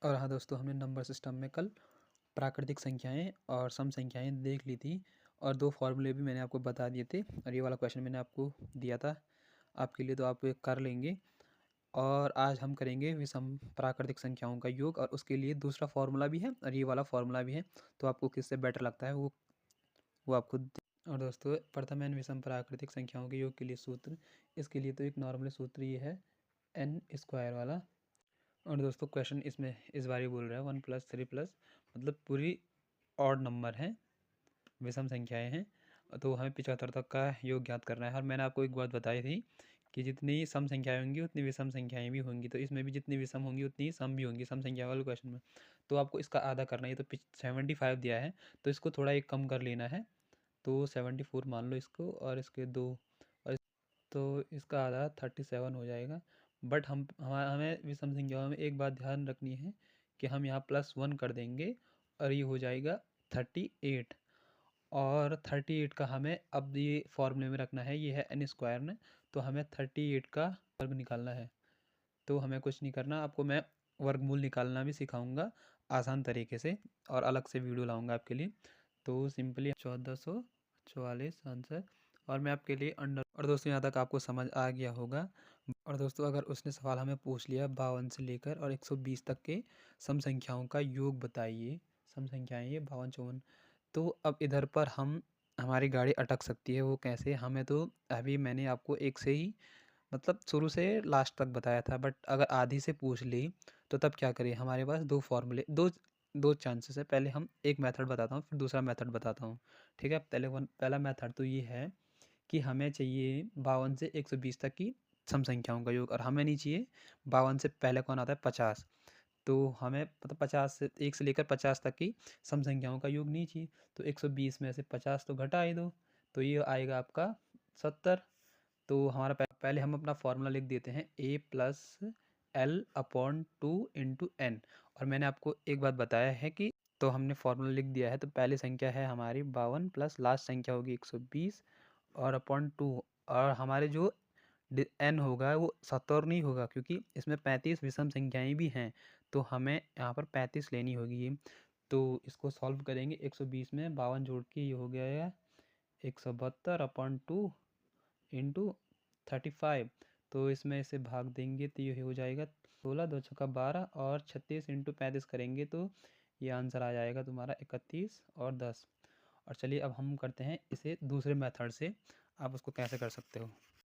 और हाँ दोस्तों, हमने नंबर सिस्टम में कल प्राकृतिक संख्याएं और सम संख्याएं देख ली थी और दो फॉर्मूले भी मैंने आपको बता दिए थे और ये वाला क्वेश्चन मैंने आपको दिया था आपके लिए, तो आप ये कर लेंगे। और आज हम करेंगे विषम प्राकृतिक संख्याओं का योग और उसके लिए दूसरा फॉर्मूला भी है और ये वाला फॉर्मूला भी है, तो आपको किससे बेटर लगता है वो आप खुद। और दोस्तों, प्रथम एन विषम प्राकृतिक संख्याओं के योग के लिए सूत्र, इसके लिए तो एक नॉर्मल सूत्र ये है एन स्क्वायर वाला। और दोस्तों क्वेश्चन इसमें इस बार ही बोल रहा है 1+3+ मतलब पूरी ऑड नंबर हैं, विषम संख्याएं हैं, तो हमें 75 तक का योग ज्ञात करना है। और मैंने आपको एक बात बताई थी कि जितनी सम संख्याएं होंगी उतनी विषम संख्याएं भी होंगी, तो इसमें भी जितनी विषम होंगी उतनी ही सम भी होंगी सम संख्या वाले क्वेश्चन में। तो आपको इसका आधा करना है, तो 75 दिया है तो इसको थोड़ा एक कम कर लेना है, तो 74 मान लो इसको, और इसके दो, और तो इसका आधा 37 हो जाएगा। बट हमें विषम संख्याओं में एक बात ध्यान रखनी है कि हम यहाँ +1 कर देंगे और ये हो जाएगा 38। और 38 का हमें अब ये फॉर्मूले में रखना है, ये है एन स्क्वायर ने, तो हमें 38 का वर्ग निकालना है। तो हमें कुछ नहीं करना, आपको मैं वर्गमूल निकालना भी सिखाऊंगा आसान तरीके से और अलग से वीडियो लाऊंगा आपके लिए। तो सिंपली 1444 आंसर, और मैं आपके लिए अंडर। और दोस्तों यहाँ तक आपको समझ आ गया होगा। और दोस्तों अगर उसने सवाल हमें पूछ लिया 52 से लेकर और 120 तक के सम संख्याओं का योग बताइए, सम संख्याएं ये 52 54, तो अब इधर पर हमारी गाड़ी अटक सकती है। वो कैसे? हमें तो अभी मैंने आपको एक से ही मतलब शुरू से लास्ट तक बताया था, बट अगर आधी से पूछ ली तो तब क्या करें? हमारे पास दो फॉर्मूले, दो दो चांसेस है। पहले हम एक मेथड बताता हूँ, फिर दूसरा मेथड बताता हूँ, ठीक है? पहला मेथड तो ये है कि हमें चाहिए 52 से 120 तक की सम संख्याओं का योग, और हमें नहीं चाहिए 52 से पहले कौन आता है 50। तो हमें मतलब 50 से 1 से लेकर 50 तक की सम संख्याओं का योग नहीं चाहिए, तो 120 में से 50 तो घटा ही दो, तो ये आएगा आपका 70। तो हमारा पहले हम अपना फॉर्मूला लिख देते हैं a+l/2 × n। और मैंने आपको एक बात बताया है कि तो हमने फॉर्मूला लिख दिया है, तो पहली संख्या है हमारी 52 प्लस लास्ट संख्या होगी 120 और अपॉन 2, और हमारे जो n होगा वो 70 नहीं होगा क्योंकि इसमें 35 विषम संख्याएं भी हैं, तो हमें यहाँ पर 35 लेनी होगी। तो इसको सॉल्व करेंगे, 120 में 52 जोड़ के ये हो गया 172/2 इंटू 35। तो इसमें इसे भाग देंगे तो ये हो जाएगा 16 2 छक्का 12, और 36 इंटू 35 करेंगे तो ये आंसर आ जाएगा तुम्हारा 31 और 10। और चलिए अब हम करते हैं इसे दूसरे मेथड से, आप उसको कैसे कर सकते हो।